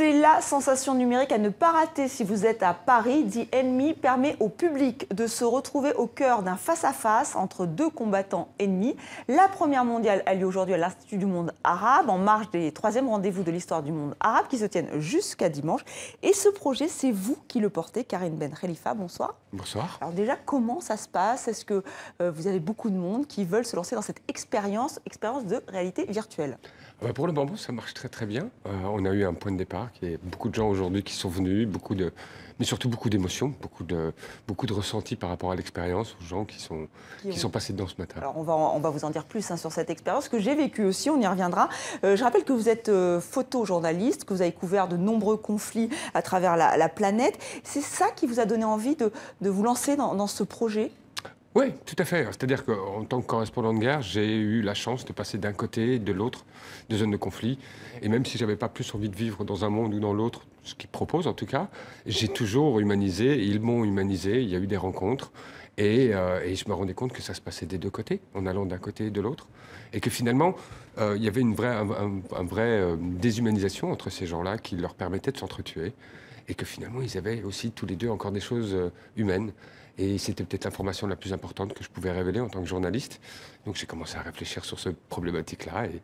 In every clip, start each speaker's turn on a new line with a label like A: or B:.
A: C'est la sensation numérique à ne pas rater si vous êtes à Paris. The Enemy permet au public de se retrouver au cœur d'un face-à-face entre deux combattants ennemis. La première mondiale a lieu aujourd'hui à l'Institut du monde arabe, en marge des 3e rendez-vous de l'histoire du monde arabe qui se tiennent jusqu'à dimanche. Et ce projet, c'est vous qui le portez, Karine Ben Khalifa. Bonsoir.
B: Bonsoir.
A: Alors déjà, comment ça se passe? Est-ce que vous avez beaucoup de monde qui veulent se lancer dans cette expérience de réalité virtuelle?
B: Pour le bambou, ça marche très très bien. On a eu un point de départ, il y a beaucoup de gens aujourd'hui qui sont venus, mais surtout beaucoup d'émotions, beaucoup de ressentis par rapport à l'expérience, aux gens qui sont passés dedans ce matin.
A: Alors on va vous en dire plus sur cette expérience que j'ai vécue aussi, on y reviendra. Je rappelle que vous êtes photojournaliste, que vous avez couvert de nombreux conflits à travers la planète. C'est ça qui vous a donné envie de vous lancer dans ce projet?
B: Oui, tout à fait. C'est-à-dire qu'en tant que correspondant de guerre, j'ai eu la chance de passer d'un côté et de l'autre de zones de conflit. Et même si je n'avais pas plus envie de vivre dans un monde ou dans l'autre, ce qu'ils proposent en tout cas, j'ai toujours humanisé, et ils m'ont humanisé, il y a eu des rencontres. Et je me rendais compte que ça se passait des deux côtés, en allant d'un côté et de l'autre. Et que finalement, il y avait une vraie déshumanisation entre ces gens-là qui leur permettait de s'entretuer. Et que finalement, ils avaient aussi tous les deux encore des choses humaines. Et c'était peut-être l'information la plus importante que je pouvais révéler en tant que journaliste. Donc j'ai commencce à réfléchir sur cette problématique-là et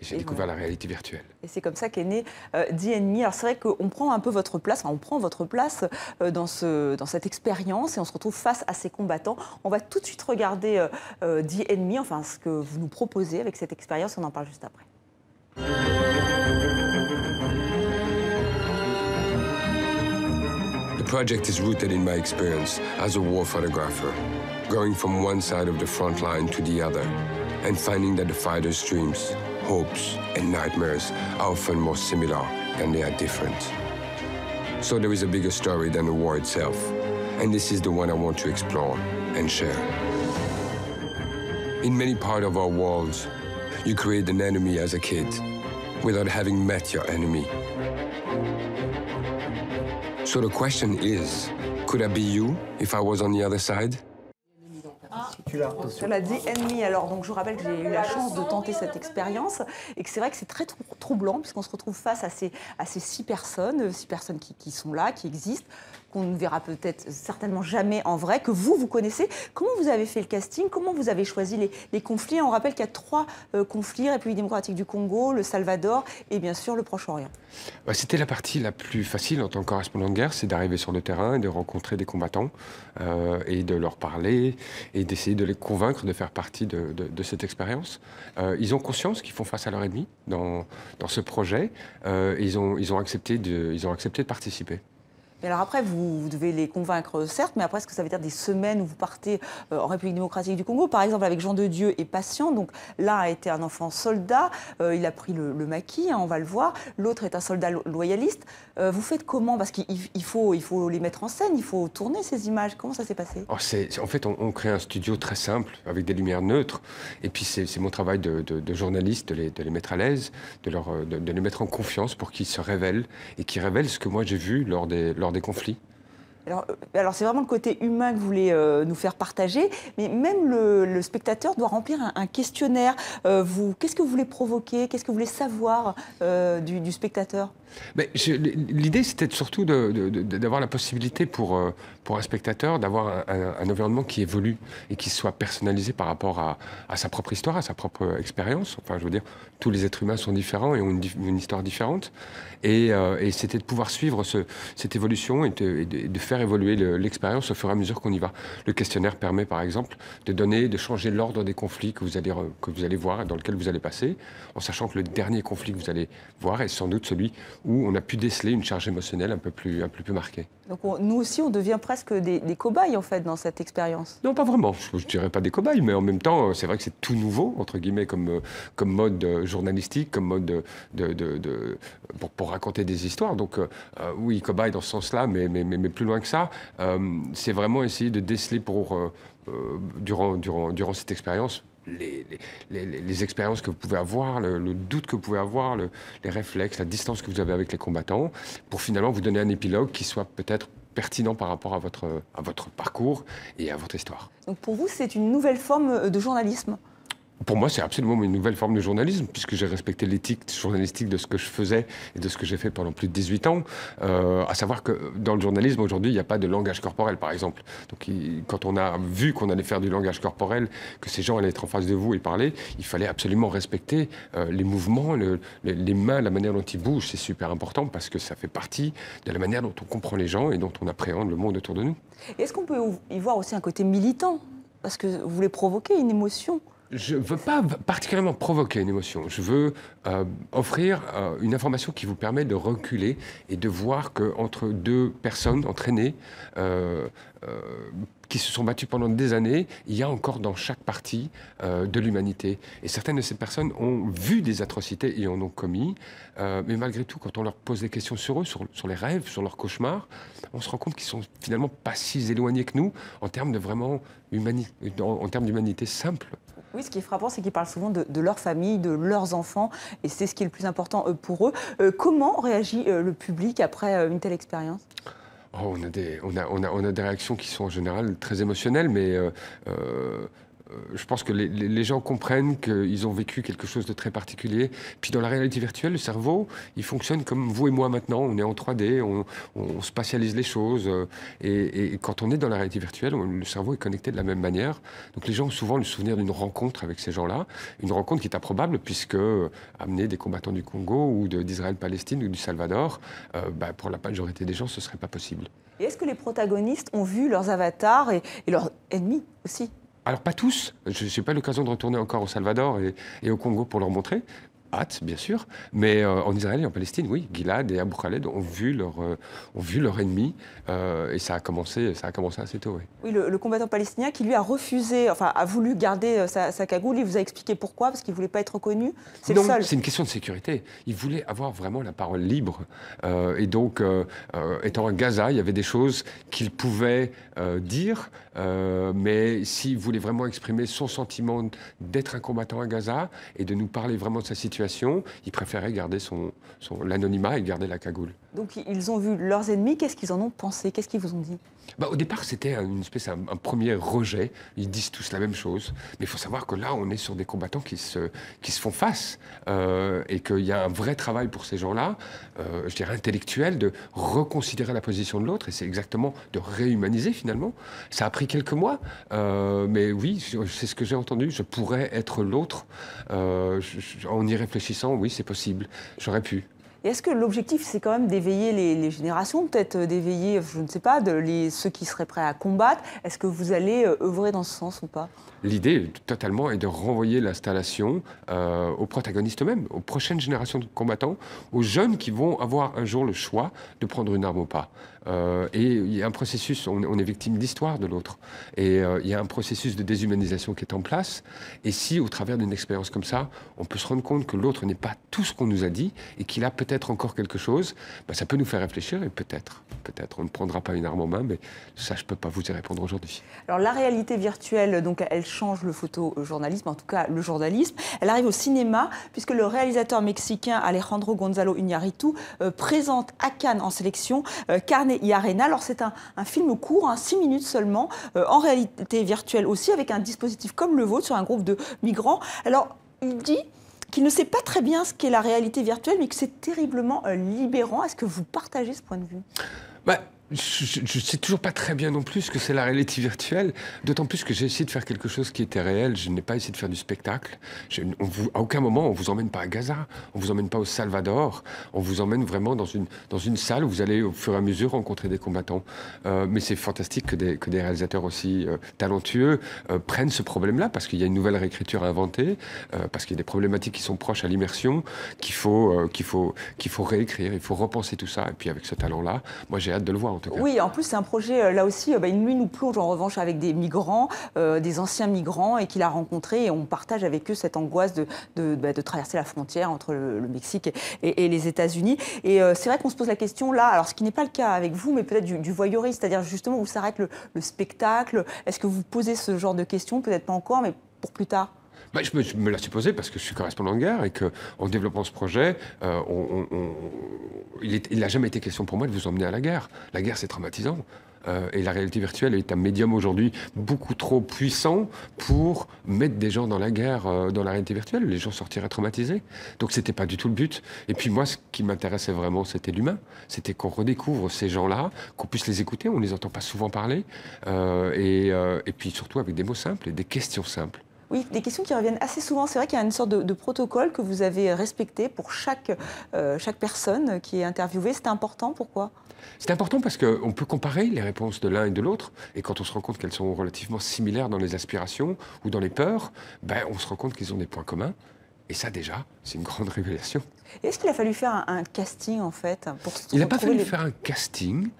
B: j'ai découvert la réalité virtuelle.
A: Et c'est comme ça qu'est né The Enemy. Alors c'est vrai qu'on prend un peu votre place, on prend votre place dans cette expérience et on se retrouve face à ces combattants. On va tout de suite regarder The Enemy, enfin ce que vous nous proposez avec cette expérience, on en parle juste après.
C: The project is rooted in my experience as a war photographer, going from one side of the front line to the other, and finding that the fighters' dreams, hopes, and nightmares are often more similar than they are different. So there is a bigger story than the war itself, and this is the one I want to explore and share. In many parts of our worlds, you create an enemy as a kid without having met your enemy. So the question is, could I be you if I was on the other side?
A: Sur la The Enemy, alors donc je vous rappelle que j'ai eu la chance de tenter cette expérience et que c'est vrai que c'est très troublant puisqu'on se retrouve face à ces 6 personnes qui sont là, qui existent, qu'on ne verra peut-être certainement jamais en vrai, que vous connaissez. Comment vous avez fait le casting? Comment vous avez choisi les conflits? On rappelle qu'il y a 3 conflits, République démocratique du Congo, le Salvador et bien sûr le Proche-Orient.
B: C'était la partie la plus facile en tant que correspondant de guerre, c'est d'arriver sur le terrain et de rencontrer des combattants et de leur parler et d'essayer de les convaincre de faire partie de cette expérience. Ils ont conscience qu'ils font face à leur ennemi dans ce projet et ils ont accepté de participer.
A: Et alors après, vous devez les convaincre, certes, mais après, est-ce que ça veut dire des semaines où vous partez en République démocratique du Congo, par exemple avec Jean de Dieu et Patient? Donc l'un a été un enfant soldat, il a pris le maquis, on va le voir. L'autre est un soldat loyaliste. Vous faites comment? Parce qu'il faut les mettre en scène, il faut tourner ces images. Comment ça s'est passé?
B: En fait, on crée un studio très simple, avec des lumières neutres. Et puis c'est mon travail de journaliste de les mettre à l'aise, de les mettre en confiance pour qu'ils se révèlent et qu'ils révèlent ce que moi j'ai vu lors des conflits.
A: Alors c'est vraiment le côté humain que vous voulez nous faire partager, mais même le spectateur doit remplir un questionnaire. Qu'est-ce que vous voulez provoquer? Qu'est-ce que vous voulez savoir du spectateur?
B: L'idée, c'était surtout d'avoir la possibilité pour un spectateur d'avoir un environnement qui évolue et qui soit personnalisé par rapport à sa propre histoire, à sa propre expérience. Enfin, je veux dire, tous les êtres humains sont différents et ont une histoire différente. Et c'était de pouvoir suivre cette évolution et de faire évoluer l'expérience au fur et à mesure qu'on y va. Le questionnaire permet, par exemple, de changer l'ordre des conflits que vous allez voir et dans lequel vous allez passer, en sachant que le dernier conflit que vous allez voir est sans doute celui où on a pu déceler une charge émotionnelle un peu plus marquée.
A: Donc nous aussi, on devient presque des cobayes, en fait, dans cette expérience.
B: Non, pas vraiment. Je ne dirais pas des cobayes, mais en même temps, c'est vrai que c'est tout nouveau, entre guillemets, comme mode journalistique, comme mode pour raconter des histoires. Donc oui, cobaye dans ce sens-là, mais plus loin que ça, c'est vraiment essayer de déceler durant cette expérience les expériences que vous pouvez avoir, le doute que vous pouvez avoir, les réflexes, la distance que vous avez avec les combattants, pour finalement vous donner un épilogue qui soit peut-être pertinent par rapport à votre parcours et à votre histoire.
A: Donc pour vous, c'est une nouvelle forme de journalisme?
B: Pour moi, c'est absolument une nouvelle forme de journalisme, puisque j'ai respecté l'éthique journalistique de ce que je faisais et de ce que j'ai fait pendant plus de 18 ans. À savoir que dans le journalisme, aujourd'hui, il n'y a pas de langage corporel, par exemple. Donc, quand on a vu qu'on allait faire du langage corporel, que ces gens allaient être en face de vous et parler, il fallait absolument respecter les mouvements, les mains, la manière dont ils bougent. C'est super important parce que ça fait partie de la manière dont on comprend les gens et dont on appréhende le monde autour de nous.
A: Est-ce qu'on peut y voir aussi un côté militant? Parce que vous voulez provoquer une émotion.
B: Je ne veux pas particulièrement provoquer une émotion. Je veux offrir une information qui vous permet de reculer et de voir qu'entre deux personnes entraînées qui se sont battues pendant des années, il y a encore dans chaque partie de l'humanité. Et certaines de ces personnes ont vu des atrocités et en ont commis. Mais malgré tout, quand on leur pose des questions sur eux, sur les rêves, sur leurs cauchemars, on se rend compte qu'ils sont finalement pas si éloignés que nous en termes de vraiment en termes d'humanité simple.
A: Oui, ce qui est frappant, c'est qu'ils parlent souvent de leur famille, de leurs enfants, et c'est ce qui est le plus important pour eux. Comment réagit le public après une telle expérience?
B: Oh, on a des réactions qui sont en général très émotionnelles, mais je pense que les gens comprennent qu'ils ont vécu quelque chose de très particulier. Puis dans la réalité virtuelle, le cerveau, il fonctionne comme vous et moi maintenant. On est en 3D, on spatialise les choses. Et quand on est dans la réalité virtuelle, le cerveau est connecté de la même manière. Donc les gens ont souvent le souvenir d'une rencontre avec ces gens-là. Une rencontre qui est improbable puisque amener des combattants du Congo ou d'Israël-Palestine ou du Salvador, pour la majorité des gens, ce ne serait pas possible.
A: Et est-ce que les protagonistes ont vu leurs avatars et leurs ennemis aussi?
B: Alors pas tous, je n'ai pas l'occasion de retourner encore au Salvador et au Congo pour leur montrer, hâte bien sûr, mais en Israël et en Palestine, oui, Gilad et Abu Khaled ont vu leur ennemi et ça a commencé assez tôt. Oui,
A: oui le combattant palestinien qui lui a refusé, enfin a voulu garder sa cagoule, il vous a expliqué pourquoi, parce qu'il ne voulait pas être reconnu? C'est le seul.
B: Non, c'est une question de sécurité. Il voulait avoir vraiment la parole libre et donc étant à Gaza, il y avait des choses qu'il pouvait dire, mais s'il voulait vraiment exprimer son sentiment d'être un combattant à Gaza et de nous parler vraiment de sa situation, il préférait garder l'anonymat et garder la cagoule.
A: Donc ils ont vu leurs ennemis, qu'est-ce qu'ils en ont pensé? Qu'est-ce qu'ils vous ont dit?
B: Au départ, c'était un premier rejet. Ils disent tous la même chose. Mais il faut savoir que là, on est sur des combattants qui se font face et qu'il y a un vrai travail pour ces gens-là, je dirais intellectuel, de reconsidérer la position de l'autre. Et c'est exactement de réhumaniser finalement. Ça a pris quelques mois. Mais oui, c'est ce que j'ai entendu. Je pourrais être l'autre. En y réfléchissant, oui, c'est possible. J'aurais pu.
A: Et est-ce que l'objectif, c'est quand même d'éveiller les générations, peut-être d'éveiller, je ne sais pas, ceux qui seraient prêts à combattre? Est-ce que vous allez œuvrer dans ce sens ou pas?
B: L'idée, totalement, est de renvoyer l'installation aux protagonistes eux-mêmes, aux prochaines générations de combattants, aux jeunes qui vont avoir un jour le choix de prendre une arme ou pas. Et il y a un processus, on est victime d'histoire de l'autre. Et il y a un processus de déshumanisation qui est en place. Et si, au travers d'une expérience comme ça, on peut se rendre compte que l'autre n'est pas tout ce qu'on nous a dit et qu'il a peut-être encore quelque chose, ça peut nous faire réfléchir et peut-être, on ne prendra pas une arme en main, mais ça, je ne peux pas vous y répondre aujourd'hui.
A: Alors, la réalité virtuelle, donc, elle change le photojournalisme, en tout cas le journalisme. Elle arrive au cinéma, puisque le réalisateur mexicain Alejandro Gonzalo Iñárritu présente à Cannes en sélection Carne y Arena. Alors, c'est un film court, 6 minutes seulement, en réalité virtuelle aussi, avec un dispositif comme le vôtre sur un groupe de migrants. Alors, il dit qu'il ne sait pas très bien ce qu'est la réalité virtuelle, mais que c'est terriblement libérant. Est-ce que vous partagez ce point de vue?
B: Je ne sais toujours pas très bien non plus ce que c'est la réalité virtuelle, d'autant plus que j'ai essayé de faire quelque chose qui était réel. Je n'ai pas essayé de faire du spectacle. À aucun moment, on ne vous emmène pas à Gaza, on ne vous emmène pas au Salvador, on vous emmène vraiment dans une salle où vous allez au fur et à mesure rencontrer des combattants. Mais c'est fantastique que des réalisateurs aussi talentueux prennent ce problème-là, parce qu'il y a une nouvelle réécriture à inventer, parce qu'il y a des problématiques qui sont proches à l'immersion, qu'il faut réécrire, il faut repenser tout ça. Et puis avec ce talent-là, moi j'ai hâte de le voir.
A: Oui, en plus, c'est un projet, là aussi, lui nous plonge en revanche avec des migrants, des anciens migrants, et qu'il a rencontrés, et on partage avec eux cette angoisse de traverser la frontière entre le Mexique et les États-Unis. Et c'est vrai qu'on se pose la question, là, alors ce qui n'est pas le cas avec vous, mais peut-être du voyeurisme, c'est-à-dire justement où s'arrête le spectacle. Est-ce que vous posez ce genre de questions? Peut-être pas encore, mais pour plus tard.
B: Je me la suis posée parce que je suis correspondant de guerre et qu'en développant ce projet, il n'a jamais été question pour moi de vous emmener à la guerre. La guerre, c'est traumatisant. Et la réalité virtuelle est un médium aujourd'hui beaucoup trop puissant pour mettre des gens dans la guerre dans la réalité virtuelle. Les gens sortiraient traumatisés. Donc c'était pas du tout le but. Et puis moi, ce qui m'intéressait vraiment, c'était l'humain. C'était qu'on redécouvre ces gens-là, qu'on puisse les écouter. On les entend pas souvent parler. Et puis surtout avec des mots simples et des questions simples.
A: Oui, des questions qui reviennent assez souvent. C'est vrai qu'il y a une sorte de protocole que vous avez respecté pour chaque personne qui est interviewée. C'était important, pourquoi?
B: C'est important parce qu'on peut comparer les réponses de l'un et de l'autre. Et quand on se rend compte qu'elles sont relativement similaires dans les aspirations ou dans les peurs, ben, on se rend compte qu'ils ont des points communs. Et ça, déjà, c'est une grande révélation.
A: Est-ce qu'il a fallu faire un casting, en fait, pour
B: Il n'a pas fallu faire un casting,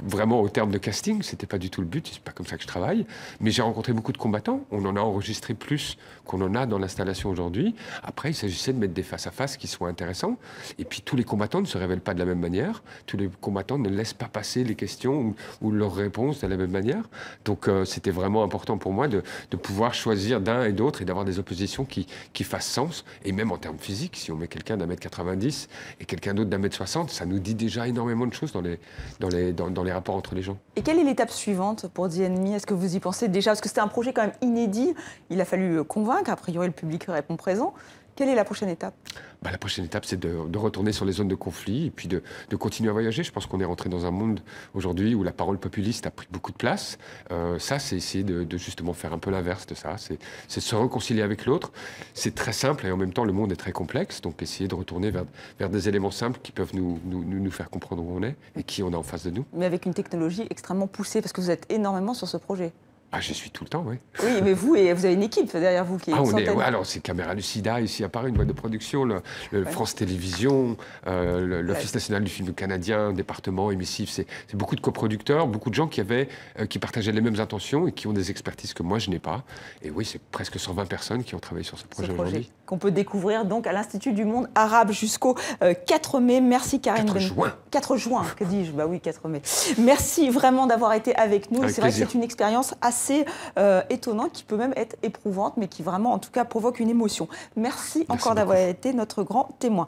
B: vraiment au terme de casting, c'était pas du tout le but, c'est pas comme ça que je travaille, mais j'ai rencontré beaucoup de combattants, on en a enregistré plus qu'on en a dans l'installation aujourd'hui. Après, il s'agissait de mettre des face-à-face qui soient intéressants, et puis tous les combattants ne se révèlent pas de la même manière, tous les combattants ne laissent pas passer les questions ou leurs réponses de la même manière, donc c'était vraiment important pour moi de pouvoir choisir d'un et d'autre et d'avoir des oppositions qui fassent sens, et même en termes physiques, si on met quelqu'un d'1m90 et quelqu'un d'autre d'1m60, ça nous dit déjà énormément de choses dans les rapports entre les gens. Et
A: quelle est l'étape suivante pour The Enemy? Est-ce que vous y pensez déjà? Parce que c'était un projet quand même inédit, il a fallu convaincre, a priori le public répond présent. Quelle est la prochaine étape?
B: La prochaine étape, c'est de retourner sur les zones de conflit et puis de continuer à voyager. Je pense qu'on est rentré dans un monde aujourd'hui où la parole populiste a pris beaucoup de place. Ça, c'est essayer de justement faire un peu l'inverse de ça. C'est se réconcilier avec l'autre. C'est très simple et en même temps, le monde est très complexe. Donc, essayer de retourner vers des éléments simples qui peuvent nous faire comprendre où on est et qui on a en face de nous.
A: Mais avec une technologie extrêmement poussée, parce que vous êtes énormément sur ce projet.
B: J'y suis tout le temps, oui.
A: Oui, mais vous avez une équipe derrière vous qui est une centaine.
B: Alors, c'est Caméra Lucida, ici à Paris, une boîte de production, France Télévisions, l'Office national du film canadien, département, émissif. C'est beaucoup de coproducteurs, beaucoup de gens qui partageaient les mêmes intentions et qui ont des expertises que moi, je n'ai pas. Et oui, c'est presque 120 personnes qui ont travaillé sur ce projet aujourd'hui.
A: Qu'on peut découvrir donc à l'Institut du Monde Arabe jusqu'au 4 mai. Merci Karine.
B: 4 juin.
A: 4 juin, que dis-je? Bah oui, 4 mai. Merci vraiment d'avoir été avec nous. C'est vrai que c'est une expérience assez étonnante, qui peut même être éprouvante, mais qui vraiment, en tout cas, provoque une émotion. Merci encore d'avoir été notre grand témoin.